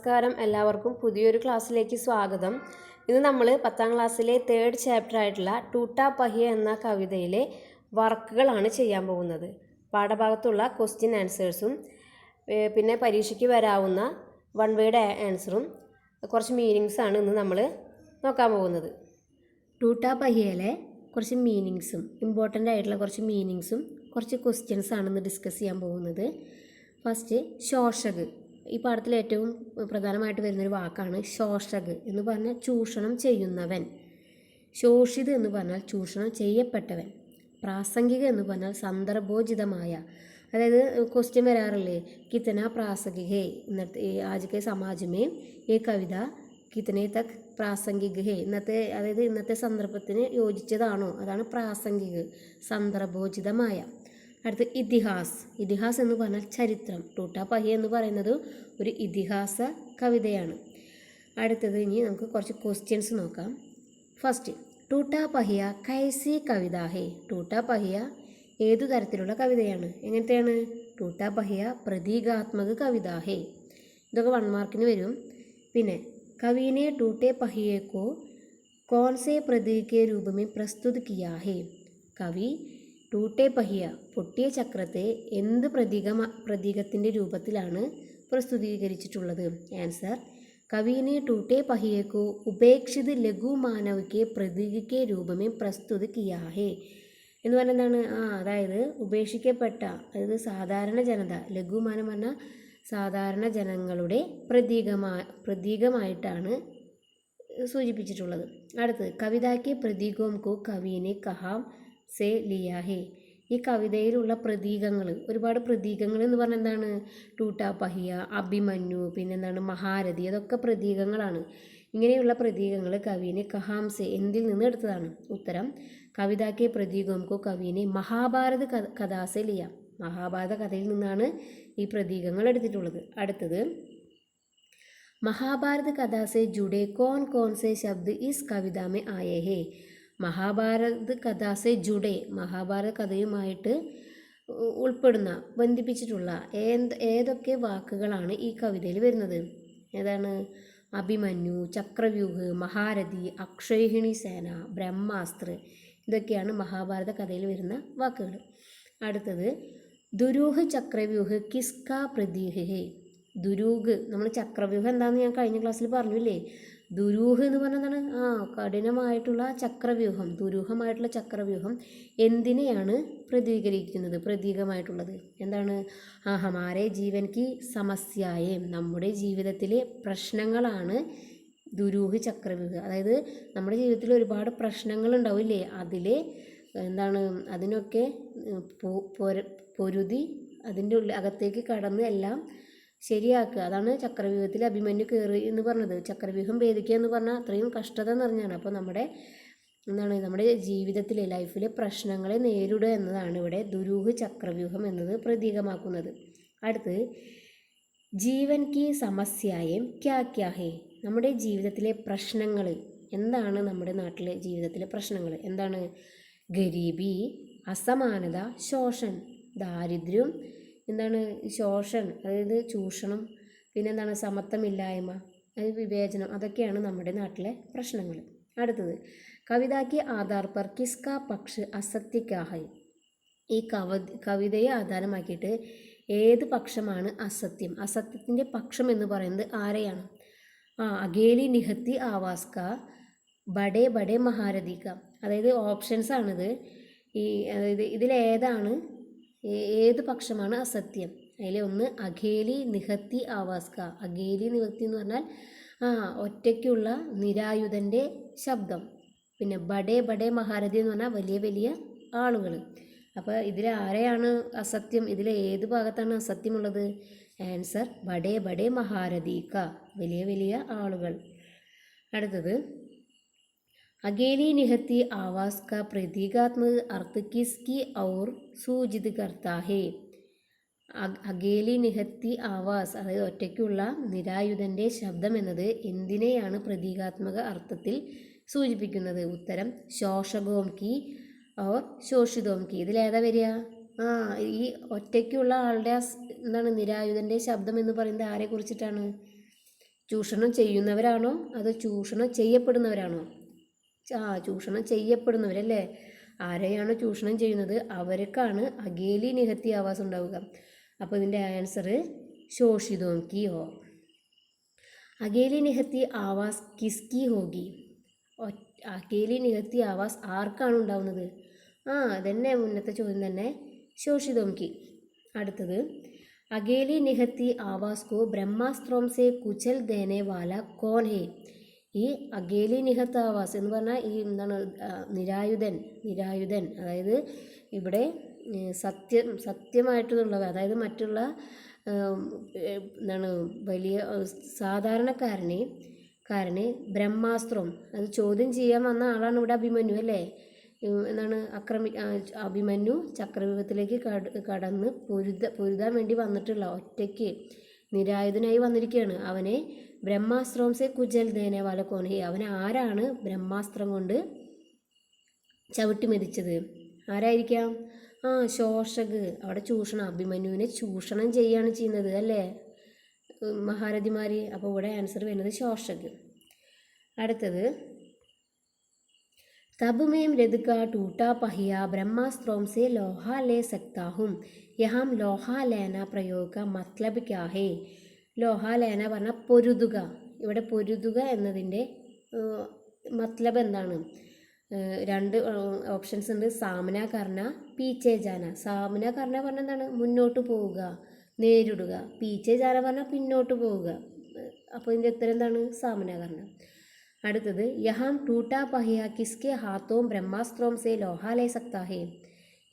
നമസ്കാരം, എല്ലാവർക്കും പുതിയൊരു ക്ലാസ്സിലേക്ക് സ്വാഗതം. ഇന്ന് നമ്മൾ 10ാം ക്ലാസ്സിലെ 3rd ചാപ്റ്റർ ആയിട്ടുള്ള ടൂട്ടാ പഹിയ എന്ന കവിതയിലെ വർക്കുകളാണ് ചെയ്യാൻ പോകുന്നത്. പാഠഭാഗത്തുള്ള ക്വസ്റ്റ്യൻ ആൻസേഴ്സും പിന്നെ പരീക്ഷയ്ക്ക് വരാവുന്ന വൺ വേർഡ് ആൻസറും കുറച്ച് മീനിങ്സാണ് ഇന്ന് നമ്മൾ നോക്കാൻ പോകുന്നത്. ടൂട്ടാ പഹിയയിലെ കുറച്ച് മീനിങ്സും ഇമ്പോർട്ടൻ്റ് ആയിട്ടുള്ള കുറച്ച് മീനിങ്സും കുറച്ച് ക്വസ്റ്റ്യൻസാണ് ഇന്ന് ഡിസ്കസ് ചെയ്യാൻ പോകുന്നത്. ഫസ്റ്റ് ശോഷക്. ഈ പാഠത്തിൽ ഏറ്റവും പ്രധാനമായിട്ട് വരുന്നൊരു വാക്കാണ് ശോഷക് എന്ന് പറഞ്ഞാൽ ചൂഷണം ചെയ്യുന്നവൻ. ശോഷിത് എന്ന് പറഞ്ഞാൽ ചൂഷണം ചെയ്യപ്പെട്ടവൻ. പ്രാസംഗിക എന്ന് പറഞ്ഞാൽ സന്ദർഭോചിതമായ, അതായത് ക്വസ്റ്റ്യൻ വരാറില്ലേ, കിത്തന പ്രാസംഗിക ഹേ, ഇന്നത്തെ ആജ് കെ സമാജ് മേ ഈ കവിത കിത്തനെ തക് പ്രാസംഗിക ഹേ, ഇന്നത്തെ സന്ദർഭത്തിന് യോജിച്ചതാണോ, അതാണ് പ്രാസംഗിക, സന്ദർഭോചിതമായ. അടുത്ത് ഇതിഹാസ്. ഇതിഹാസ് എന്ന് പറഞ്ഞാൽ ചരിത്രം. ടൂട്ടാ പഹിയ എന്ന് പറയുന്നത് ഒരു ഇതിഹാസ കവിതയാണ്. അടുത്തത് ഇനി നമുക്ക് കുറച്ച് ക്വസ്റ്റ്യൻസ് നോക്കാം. ഫസ്റ്റ്, ടൂട്ടാ പഹിയ കൈസി കവിത ഹേ. ടൂട്ടാ പഹിയ ഏതു തരത്തിലുള്ള കവിതയാണ്, എങ്ങനത്തെയാണ്? ടൂട്ടാ പഹിയ പ്രതീകാത്മക കവിത ഹേ. ഇതൊക്കെ 1 മാർക്കിന് വരും. പിന്നെ കവിനെ ടൂട്ടേ പഹിയേക്കോ കോൺസേ പ്രതീക് രൂപമേ പ്രസ്തുത് കിയാ ഹേ. കവി ടൂട്ടേ പഹിയ പൊട്ടിയ ചക്രത്തെ എന്ത് പ്രതീകത്തിൻ്റെ രൂപത്തിലാണ് പ്രസ്തുതീകരിച്ചിട്ടുള്ളത്? ആൻസർ, കവിനെ ടൂട്ടേ പഹിയേക്കോ ഉപേക്ഷിത് ലഘു മാനവയ്ക്ക് പ്രതീകയ്ക്ക് രൂപമേ പ്രസ്തുത് കിയാ ഹേ എന്ന് പറഞ്ഞാൽ എന്താണ്? അതായത് ഉപേക്ഷിക്കപ്പെട്ട, അതായത് സാധാരണ ജനത, ലഘുമാനം പറഞ്ഞാൽ സാധാരണ ജനങ്ങളുടെ പ്രതീകമായിട്ടാണ് സൂചിപ്പിച്ചിട്ടുള്ളത്. അടുത്ത്, കവിതയ്ക്ക് പ്രതീകോം കോ കവിനെ കഹാം സേ ലിയാ ഹേ. ഈ കവിതയിലുള്ള പ്രതീകങ്ങൾ, ഒരുപാട് പ്രതീകങ്ങൾ എന്ന് പറഞ്ഞാൽ എന്താണ്? ടൂട്ടാ പഹിയ, അഭിമന്യു, പിന്നെന്താണ് മഹാരഥി, അതൊക്കെ പ്രതീകങ്ങളാണ്. ഇങ്ങനെയുള്ള പ്രതീകങ്ങൾ കവിനെ കഹാം സേ എന്തിൽ നിന്ന് എടുത്തതാണ്? ഉത്തരം, കവിതയ്ക്ക് പ്രതീകോംകോ കവിനെ മഹാഭാരത കഥാസെ ലിയ. മഹാഭാരത കഥയിൽ നിന്നാണ് ഈ പ്രതീകങ്ങൾ എടുത്തിട്ടുള്ളത്. അടുത്തത്, മഹാഭാരത കഥാസെ ജുഡേ കോൺ കോൺ സേ ശബ്ദ് ഇസ് കവിത മേ ആയേ ഹേ. മഹാഭാരത് കഥാസെ ജുഡേ, മഹാഭാരത കഥയുമായിട്ട് ഉൾപ്പെടുന്ന, ബന്ധിപ്പിച്ചിട്ടുള്ള ഏതൊക്കെ വാക്കുകളാണ് ഈ കവിതയിൽ വരുന്നത്? ഏതാണ്? അഭിമന്യു, ചക്രവ്യൂഹ്, മഹാരഥി, അക്ഷയഹിണി സേന, ബ്രഹ്മാസ്ത്ര, ഇതൊക്കെയാണ് മഹാഭാരത കഥയിൽ വരുന്ന വാക്കുകൾ. അടുത്തത്, ദുരൂഹ് ചക്രവ്യൂഹ് കിസ്കാ പ്രതീക് ഹേ. ദുരൂഹ്, നമ്മൾ ചക്രവ്യൂഹം എന്താണെന്ന് ഞാൻ കഴിഞ്ഞ ക്ലാസ്സിൽ പറഞ്ഞില്ലേ. ദുരൂഹ് എന്ന് പറഞ്ഞാൽ എന്താണ്? കഠിനമായിട്ടുള്ള ചക്രവ്യൂഹം, ദുരൂഹമായിട്ടുള്ള ചക്രവ്യൂഹം എന്തിനെയാണ് പ്രതികരിക്കുന്നത്, പ്രതീകമായിട്ടുള്ളത്? എന്താണ്? ഹമാരെ ജീവൻ കി സമസ്യായേ, നമ്മുടെ ജീവിതത്തിലെ പ്രശ്നങ്ങളാണ് ദുരൂഹ് ചക്രവ്യൂഹം. അതായത് നമ്മുടെ ജീവിതത്തിൽ ഒരുപാട് പ്രശ്നങ്ങൾ ഉണ്ടാവില്ലേ, അതിലെ എന്താണ്, അതിനൊക്കെ പൊരുതി അതിൻ്റെ അകത്തേക്ക് കടന്ന് എല്ലാം ശരിയാക്കുക, അതാണ് ചക്രവ്യൂഹത്തിൽ അഭിമന്യു കയറി എന്ന് പറഞ്ഞത്. ചക്രവ്യൂഹം ഭേദിക്കുക എന്ന് പറഞ്ഞാൽ അത്രയും കഷ്ടത നിറഞ്ഞാണ്. അപ്പോൾ നമ്മുടെ ജീവിതത്തിലെ, ലൈഫിലെ പ്രശ്നങ്ങളെ നേരിടുക എന്നതാണ് ഇവിടെ ദുരൂഹ് ചക്രവ്യൂഹം എന്നത് പ്രതീകമാക്കുന്നത്. അടുത്ത്, ജീവൻ കി സമസ്യായം ക്യാ ക്യാ ഹേ. നമ്മുടെ ജീവിതത്തിലെ പ്രശ്നങ്ങൾ എന്താണ്? നമ്മുടെ നാട്ടിലെ ജീവിതത്തിലെ പ്രശ്നങ്ങൾ എന്താണ്? ഗരീബി, അസമാനത, ശോഷൺ, ദാരിദ്ര്യം, എന്താണ്? ശോഷൺ, അതായത് ചൂഷണം, പിന്നെന്താണ്? സമത്വമില്ലായ്മ, അതായത് വിവേചനം, അതൊക്കെയാണ് നമ്മുടെ നാട്ടിലെ പ്രശ്നങ്ങൾ. അടുത്തത്, കവിതയ്ക്ക് ആധാർ പർ കിസ്കാ പക്ഷ് അസത്യക്കാ ഹൈ. ഈ കവിതയെ ആധാരമാക്കിയിട്ട് ഏത് പക്ഷമാണ് അസത്യം? അസത്യത്തിൻ്റെ പക്ഷം എന്ന് പറയുന്നത് ആരെയാണ്? അഗേലി നിഹത്തി ആവാസ് കാ ബഡേ ബഡേ മഹാരഥി കാ. അതായത് ഓപ്ഷൻസ് ആണിത്. അതായത് ഇതിലേതാണ്, ഏത് പക്ഷമാണ് അസത്യം? അതിൽ ഒന്ന് അഖേലി നിഹത്തി ആവാസ്ക. അഖേലി നിഹത്തി എന്ന് പറഞ്ഞാൽ ഒറ്റയ്ക്കുള്ള നിരായുധൻ്റെ ശബ്ദം. പിന്നെ ബഡേ ബഡേ മഹാരഥി എന്ന് പറഞ്ഞാൽ വലിയ വലിയ ആളുകൾ. അപ്പോൾ ഇതിൽ ആരെയാണ് അസത്യം? ഇതിൽ ഏത് ഭാഗത്താണ് അസത്യമുള്ളത്? ആൻസർ, ബഡേ ബഡേ മഹാരഥി ക, വലിയ വലിയ ആളുകൾ. അടുത്തത്, अकेली निहती आवाज़ का प्रतीकात्मक अर्थ किसकी और सूचित करता है? അഗേലി നിഹത്തി ആവാസ്, അതായത് ഒറ്റയ്ക്കുള്ള നിരായുധൻ്റെ ശബ്ദം എന്നത് എന്തിനെയാണ് പ്രതീകാത്മക അർത്ഥത്തിൽ സൂചിപ്പിക്കുന്നത്? ഉത്തരം, ശോഷകോം കി ഓർ ശോഷിതോം കി. ഇതിലേതാ വരിക? ഈ ഒറ്റയ്ക്കുള്ള ആളുടെ എന്താണ് നിരായുധൻ്റെ ശബ്ദം എന്ന് പറയുന്നത് ആരെ കുറിച്ചിട്ടാണ്? ചൂഷണം ചെയ്യുന്നവരാണോ അതോ ചൂഷണം ചെയ്യപ്പെടുന്നവരാണോ? ചൂഷണം ചെയ്യപ്പെടുന്നവരല്ലേ. ആരെയാണോ ചൂഷണം ചെയ്യുന്നത് അവർക്കാണ് അകേലി നിഹത്തി ആവാസ് ഉണ്ടാവുക. അപ്പോൾ ഇതിൻ്റെ ആൻസർ ശോഷിതോം കി ഹോ. അകേലി നിഹത്തി ആവാസ് കിസ്കി ഹോഗി. അകേലി നിഹത്തി ആവാസ് ആർക്കാണ് ഉണ്ടാവുന്നത്? അതന്നെ മുന്നത്തെ ചോദ്യം തന്നെ, ശോഷിതോം കി. അടുത്തത്, അകേലി നിഹത്തി ആവാസ് കോ ബ്രഹ്മാസ്ത്രോം സെ കുചൽ ദേനെ വാല കോൻ ഹേ. ഈ അകേലി നിഹത്ത് ആവാസ് എന്ന് പറഞ്ഞാൽ ഈ എന്താണ്, നിരായുധൻ അതായത് ഇവിടെ സത്യമായിട്ടുള്ളത്, അതായത് മറ്റുള്ള എന്താണ് വലിയ സാധാരണക്കാരനെ ബ്രഹ്മാസ്ത്രം അത് ചോദ്യം ചെയ്യാൻ വന്ന ആളാണ് ഇവിടെ അഭിമന്യു അല്ലേ. എന്താണ് അഭിമന്യു ചക്രവ്യൂഹത്തിലേക്ക് കടന്ന് പൊരുതാൻ വേണ്ടി വന്നിട്ടുള്ള ഒറ്റയ്ക്ക് നിരായുധനായി വന്നിരിക്കുകയാണ്. അവനെ ബ്രഹ്മാസ്ത്രം സെ കുജൽ ദേനെ വാല കോൻ ഹേ. അവനെ ആരാണ് ബ്രഹ്മാസ്ത്രം കൊണ്ട് ചവിട്ടി മെതിച്ചത്? ആരായിരിക്കാം? ശോഷക്. അവിടെ ചൂഷണം, അഭിമന്യുവിനെ ചൂഷണം ചെയ്യുകയാണ് ചെയ്യുന്നത് അല്ലേ മഹാരഥിമാർ. അപ്പോൾ ഇവിടെ ആൻസർ വരുന്നത് ശോഷക്. അടുത്തത്, തബ് മേം രഥ് കാ ടൂട്ടാ पहिया ब्रह्मास्त्रों से लोहा ले सकता हूँ. यहाँ लोहा लेना प्रयोग का मतलब क्या है? ലോഹ ലേന പറഞ്ഞാൽ പൊരുതുക. ഇവിടെ പൊരുതുക എന്നതിൻ്റെ മത്ലബ് എന്താണ്? രണ്ട് ഓപ്ഷൻസ് ഉണ്ട്. സാമന കർണ, പീച്ചെ ജാന. സാമന കർണ പറഞ്ഞാൽ എന്താണ്? മുന്നോട്ട് പോവുക, നേരിടുക. പീച്ചെ ജാന പറഞ്ഞാൽ പിന്നോട്ട് പോവുക. അപ്പോൾ ഇതിൻ്റെ ഉത്തരം എന്താണ്? സാമന കർണ. അടുത്തത്, യഹാം ടൂട്ടാ പഹിയ കിസ്കെ ഹാത്തോം ബ്രഹ്മാസ്ത്രോം സെ ലോഹ ലേ സക്താ ഹേ.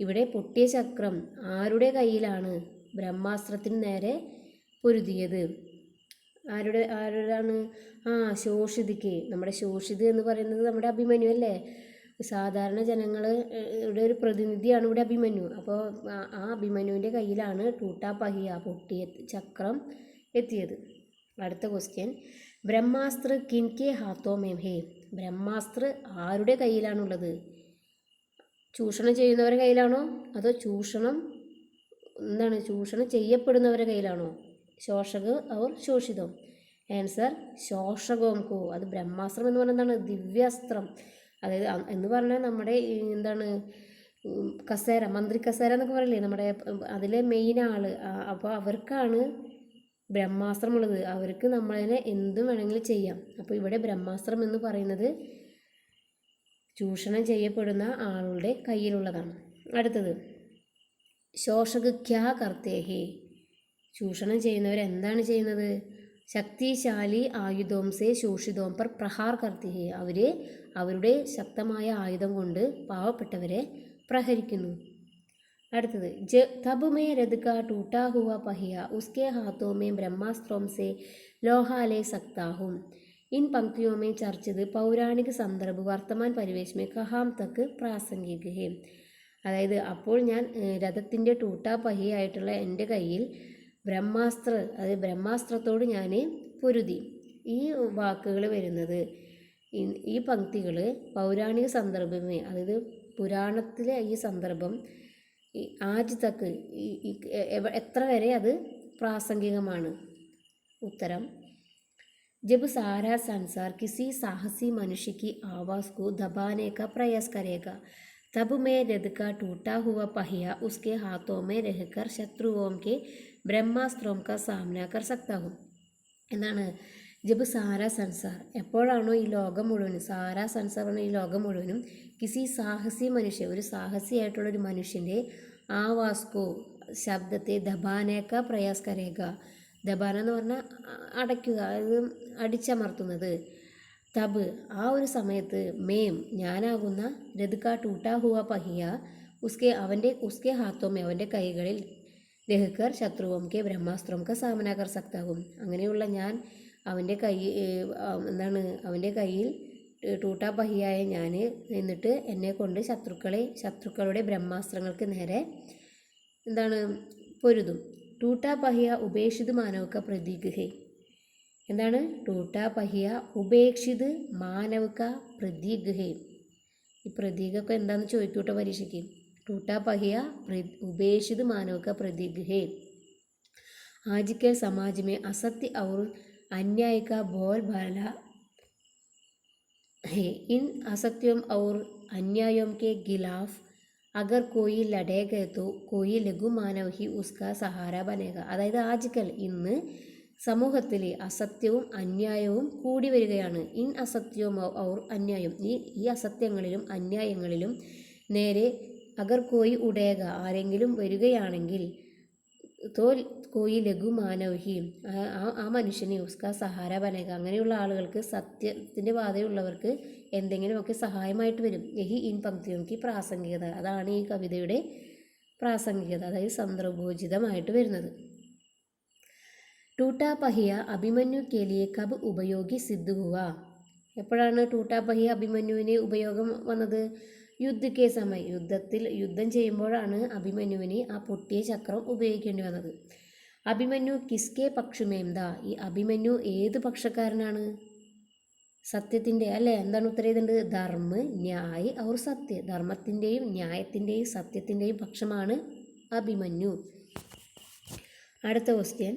ഇവിടെ പൊട്ടിയ ചക്രം ആരുടെ കയ്യിലാണ് ബ്രഹ്മാസ്ത്രത്തിന് നേരെ പൊരുതിയത്? ആരുടെയാണ്? ശോഷിതയ്ക്ക്. നമ്മുടെ ശോഷിത് എന്ന് പറയുന്നത് നമ്മുടെ അഭിമന്യു അല്ലേ. സാധാരണ ജനങ്ങളുടെ ഒരു പ്രതിനിധിയാണ് ഇവിടെ അഭിമന്യു. അപ്പോൾ ആ അഭിമന്യുവിൻ്റെ കയ്യിലാണ് ടൂട്ടാ പഹിയ പൊട്ടിയ ചക്രം എത്തിയത്. അടുത്ത ക്വസ്റ്റ്യൻ, ബ്രഹ്മാസ്ത്ര കിൻകെ ഹാത്തോ മേം ഹേ. ബ്രഹ്മാസ്ത്ര ആരുടെ കയ്യിലാണുള്ളത്? ചൂഷണം ചെയ്യുന്നവരുടെ കയ്യിലാണോ അതോ ചൂഷണം ചെയ്യപ്പെടുന്നവരുടെ കയ്യിലാണോ? ശോഷക് അവർ ശോഷിതം. ആൻസർ ശോഷകോം കോ. അത് ബ്രഹ്മാസ്ത്രം എന്ന് പറഞ്ഞാൽ എന്താണ്? ദിവ്യാസ്ത്രം. അതായത് എന്ന് പറഞ്ഞാൽ നമ്മുടെ എന്താണ് കസേര, മന്ത്രി കസേര എന്നൊക്കെ പറയില്ലേ, നമ്മുടെ അതിലെ മെയിൻ ആള്. അപ്പോൾ അവർക്കാണ് ബ്രഹ്മാസ്ത്രമുള്ളത്. അവർക്ക് നമ്മളതിനെ എന്തും വേണമെങ്കിലും ചെയ്യാം. അപ്പോൾ ഇവിടെ ബ്രഹ്മാസ്ത്രം എന്ന് പറയുന്നത് ചൂഷണം ചെയ്യപ്പെടുന്ന ആളുടെ കയ്യിലുള്ളതാണ്. അടുത്തത്, ശോഷക് ക്യാ കർത്തേ ഹേ. ചൂഷണം ചെയ്യുന്നവർ എന്താണ് ചെയ്യുന്നത്? ശക്തിശാലി ആയുധോം സേ ശോഷിതോം പർ പ്രഹാർ കർത്തി ഹേ. അവർ അവരുടെ ശക്തമായ ആയുധം കൊണ്ട് പാവപ്പെട്ടവരെ പ്രഹരിക്കുന്നു. അടുത്തത്, തബ് മേ രഥ് കാ ടൂട്ടാ ഹുവാ पहिया उसके हाथों में ब्रह्मास्त्रों से लोहा ले सकता हूँ. इन पंक्तियों में चर्चित पौराणिक संदर्भ वर्तमान परिवेश में कहाँ तक प्रासंगिक है. അതായത് അപ്പോൾ ഞാൻ രഥത്തിൻ്റെ ടൂട്ടാ പഹിയായിട്ടുള്ള എൻ്റെ കയ്യിൽ ബ്രഹ്മാസ്ത്രത്തോട് ഞാൻ പൊരുതി. ഈ വാക്കുകൾ വരുന്നത്, ഈ പങ്ക്തികൾ പൗരാണിക സന്ദർഭമേ, അതായത് പുരാണത്തിലെ ഈ സന്ദർഭം ആജ് തക്ക് എത്ര വരെ അത് പ്രാസംഗികമാണ്? ഉത്തരം, जब सारा संसार किसी साहसी मनुष्य की आवाज़ को दबाने का प्रयास करेगा तब मैं रथ का टूटा हुआ पहिया उसके हाथों में रहकर शत्रुओं के ब्रह्मास्त्रों का सामना कर सकता हूँ. എന്താണ് ജബ് സാര സൻസാർ, എപ്പോഴാണോ ഈ ലോകം മുഴുവനും, സാരാ സൻസാർ പറഞ്ഞ ഈ ലോകം മുഴുവനും, കിസി സാഹസി മനുഷ്യ, ഒരു സാഹസിയായിട്ടുള്ളൊരു മനുഷ്യൻ്റെ ആവാസ്കോ ശബ്ദത്തെ ദബാനേക്ക പ്രയാസ് കരേക. ദബാന എന്ന് പറഞ്ഞാൽ അടയ്ക്കുക, അത് അടിച്ചമർത്തുന്നത്. തബ് ആ ഒരു സമയത്ത്, മേം ഞാനാകുന്ന, രഥ് കാ ടൂട്ടാ ഹുവ പഹിയ ഉസ്കെ ഹാത്തോമേ അവൻ്റെ കൈകളിൽ, രഹ്കർ ശത്രുവം കെ ബ്രഹ്മാസ്ത്രം ക സാമന കർ സക്താകും അങ്ങനെയുള്ള ഞാൻ അവൻ്റെ കയ്യിൽ ടൂട്ടാ പഹിയായ ഞാൻ എന്നിട്ട് എന്നെ കൊണ്ട് ശത്രുക്കളുടെ ബ്രഹ്മാസ്ത്രങ്ങൾക്ക് നേരെ പൊരുതും. ടൂട്ടാ പഹിയ ഉപേക്ഷിത് മാനവക പ്രതീക് ഹേ. എന്താണ് ടൂട്ടാ പഹിയ ഉപേക്ഷിത് മാനവക പ്രതീക് ഹേ. ഈ പ്രതീകൊക്കെ എന്താണെന്ന് ചോദിക്കൂട്ടോ പരീക്ഷയ്ക്ക്. टूटा पहिया उपेक्षित मानव का प्रतीक है. आज के समाज में असत्य और अन्याय का बोलबाला है। इन असत्यों और अन्यायों के खिलाफ अगर कोई लड़ेगा तो कोई ലഘുമാനവ ही उसका सहारा बनेगा. അതായത് ആജ്കൽ ഇന്ന് സമൂഹത്തിൽ അസത്യവും അന്യായവും കൂടി വരികയാണ്. ഇൻ അസത്യവും ഔർ അന്യായം, ഈ അസത്യങ്ങളിലും അന്യായങ്ങളിലും നേരെ അഗർ കോയി ഉടേക, ആരെങ്കിലും വരികയാണെങ്കിൽ, തോ കോയി ലഘുമാനവഹി, ആ മനുഷ്യനെ ഉസ്കാ സഹാര ബനേക, അങ്ങനെയുള്ള ആളുകൾക്ക്, സത്യത്തിൻ്റെ പാതയുള്ളവർക്ക് എന്തെങ്കിലുമൊക്കെ സഹായമായിട്ട് വരും. യഹി ഇൻ പങ്ക്തിയോംക്ക് പ്രാസംഗികത, അതാണ് ഈ കവിതയുടെ പ്രാസംഗികത, അതായത് സന്ദർഭോചിതമായിട്ട് വരുന്നത്. ടൂട്ടാ പഹിയ അഭിമന്യു കേലിയെ കബ് ഉപയോഗി സിദ്ധ ഹുവ. എപ്പോഴാണ് ടൂട്ടാ പഹിയ അഭിമന്യുവിന് ഉപയോഗം വന്നത്? യുദ്ധക്കെ സമയം, യുദ്ധം ചെയ്യുമ്പോഴാണ് അഭിമന്യുവിന് ആ പൊട്ടിയ ചക്രം ഉപയോഗിക്കേണ്ടി വന്നത്. അഭിമന്യു കിസ്കെ പക്ഷമേന്ത, ഈ അഭിമന്യു ഏത് പക്ഷക്കാരനാണ്? സത്യത്തിൻ്റെ അല്ലേ? എന്താണ് ഉത്തരം ചെയ്തത്? ധർമ്മ ന്യായ് ഔർ സത്യ, ധർമ്മത്തിൻ്റെയും ന്യായത്തിൻ്റെയും സത്യത്തിൻ്റെയും പക്ഷമാണ് അഭിമന്യു. അടുത്ത ക്വസ്റ്റ്യൻ,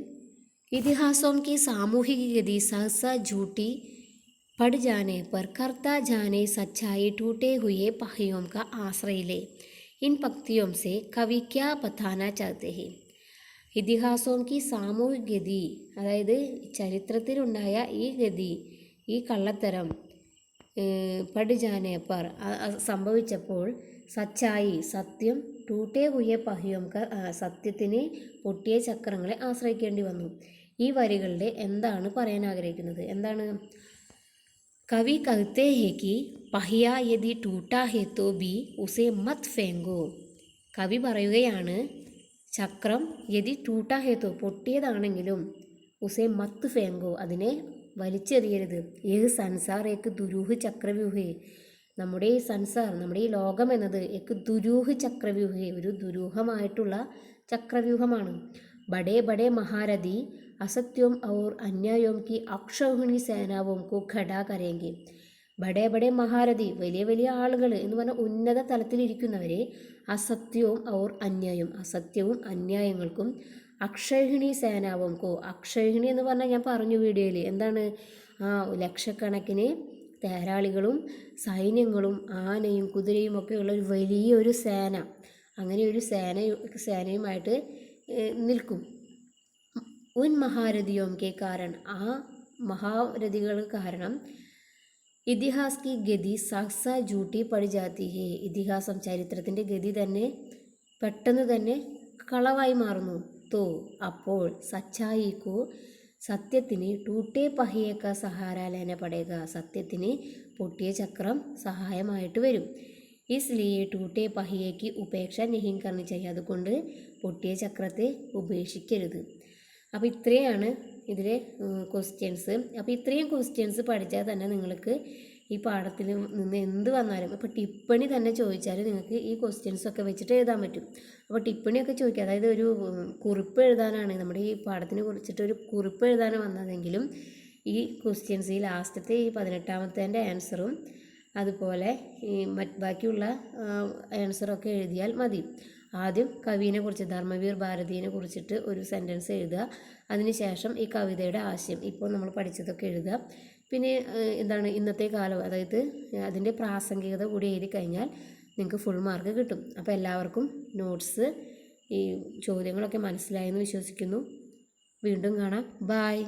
ഇതിഹാസോം की सामूहिक गति सहसा झूठी पड़ जाने पर करता जाने सच्चाई टूटे हुए पहियों का आश्रय ले. इन पंक्तियों से कवि क्या बताना चाहते हैं? ഇതിഹാസോം की സാമൂഹിക ഗതി, അതായത് ചരിത്രത്തിലുണ്ടായ ഈ ഗതി, ഈ കള്ളത്തരം, പടിജാനെ പർ, സംഭവിച്ചപ്പോൾ, സച്ചായി സത്യം, ടൂട്ടേ ഹുയെ പഹിയോം ക, സത്യത്തിന് പൊട്ടിയ ചക്രങ്ങളെ ആശ്രയിക്കേണ്ടി വന്നു. ഈ വരികളുടെ എന്താണ് പറയാൻ ആഗ്രഹിക്കുന്നത്? എന്താണ്? കവി कहते हैं कि पहिया यदि टूटा है तो भी उसे मत फेंको. കവി പറയുകയാണ്, ചക്രം യദി ടൂട്ടാ ഹേ തോ, പൊട്ടിയതാണെങ്കിലും, ഉസേ മത്ത് ഫേങ്കോ, അതിനെ വലിച്ചെറിയരുത്. ഏത് സൻസാർ ഏക്ക് ദുരൂഹ് ചക്രവ്യൂഹേ, നമ്മുടെ ഈ സൻസാർ, നമ്മുടെ ഈ ലോകം എന്നത് ഏക്ക് ദുരൂഹ് ചക്രവ്യൂഹേ, ഒരു ദുരൂഹമായിട്ടുള്ള ചക്രവ്യൂഹമാണ്. ബഡേ ബഡേ മഹാരഥി असत्यों और अन्यायों की अक्षौहिणी सेनाओं को खड़ा करेंगे. ബഡേ ബഡേ മഹാരഥി, വലിയ വലിയ ആളുകൾ എന്ന് പറഞ്ഞാൽ ഉന്നത തലത്തിലിരിക്കുന്നവരെ, അസത്യവും ഔർ അന്യായം, അസത്യവും അന്യായങ്ങൾക്കും, അക്ഷൗഹിണി സേനാവും കോ, അക്ഷൗഹിണി എന്ന് പറഞ്ഞാൽ ഞാൻ പറഞ്ഞു വീഡിയോയിൽ, എന്താണ്? ലക്ഷക്കണക്കിന് തേരാളികളും സൈന്യങ്ങളും ആനയും കുതിരയും ഒക്കെ ഉള്ള ഒരു വലിയൊരു സേന, അങ്ങനെ ഒരു സേനയുമായിട്ട് നിൽക്കും. ഉൻ മഹാരഥിയോം കെ കാരണം, ആ മഹാരഥികൾ കാരണം, ഇതിഹാസ് കി ഗതി സാക്സ ജൂട്ടി പടി ജാതി ഹേ, ഇതിഹാസം, ചരിത്രത്തിൻ്റെ ഗതി തന്നെ പെട്ടെന്ന് തന്നെ കളവായി മാറുന്നു. തോ, അപ്പോൾ, സച്ചായിക്കോ, സത്യത്തിന്, ടൂട്ടേ പഹിയേക്ക സഹാര ലേന പടേക, സത്യത്തിന് പൊട്ടിയ ചക്രം സഹായമായിട്ട് വരും. ഇസ്ലിയെ ടൂട്ടേ പഹിയേക്ക് ഉപേക്ഷ നഹീം കർണി ചെയ്യ, അതുകൊണ്ട് പൊട്ടിയ ചക്രത്തെ ഉപേക്ഷിക്കരുത്. അപ്പോൾ ഇത്രയാണ് ഇതിലെ ക്വസ്റ്റ്യൻസ്. അപ്പോൾ ഇത്രയും ക്വസ്റ്റ്യൻസ് പഠിച്ചാൽ തന്നെ നിങ്ങൾക്ക് ഈ പാഠത്തിൽ നിന്ന് എന്ത് വന്നാലും, ഇപ്പോൾ ടിപ്പണി തന്നെ ചോദിച്ചാൽ നിങ്ങൾക്ക് ഈ ക്വസ്റ്റ്യൻസൊക്കെ വെച്ചിട്ട് എഴുതാൻ പറ്റും. അപ്പോൾ ടിപ്പണിയൊക്കെ ചോദിക്കുക, അതായത് ഒരു കുറിപ്പ് എഴുതാനാണ്, നമ്മുടെ ഈ പാഠത്തിനെ കുറിച്ചിട്ട് ഒരു കുറിപ്പ് എഴുതാൻ വന്നതെങ്കിലും, ഈ ക്വസ്റ്റ്യൻസ്, ഈ ലാസ്റ്റത്തെ ഈ 18ാമത്തെ ആൻസറും അതുപോലെ ഈ ബാക്കിയുള്ള ആൻസറൊക്കെ എഴുതിയാൽ മതി. ആദ്യം കവിനെ കുറിച്ച്, ധർമ്മവീർ ഭാരതിയെ കുറിച്ചിട്ട് ഒരു സെൻറ്റൻസ് എഴുതുക. അതിനുശേഷം ഈ കവിതയുടെ ആശയം, ഇപ്പോൾ നമ്മൾ പഠിച്ചതൊക്കെ എഴുതുക. പിന്നെ എന്താണ് ഇന്നത്തെ കാലം, അതായത് അതിൻ്റെ പ്രാസംഗികത കൂടി എഴുതി കഴിഞ്ഞാൽ നിങ്ങൾക്ക് ഫുൾ മാർക്ക് കിട്ടും. അപ്പോൾ എല്ലാവർക്കും നോട്ട്സ്, ഈ ചോദ്യങ്ങളൊക്കെ മനസ്സിലായെന്ന് വിശ്വസിക്കുന്നു. വീണ്ടും കാണാം. ബായ്.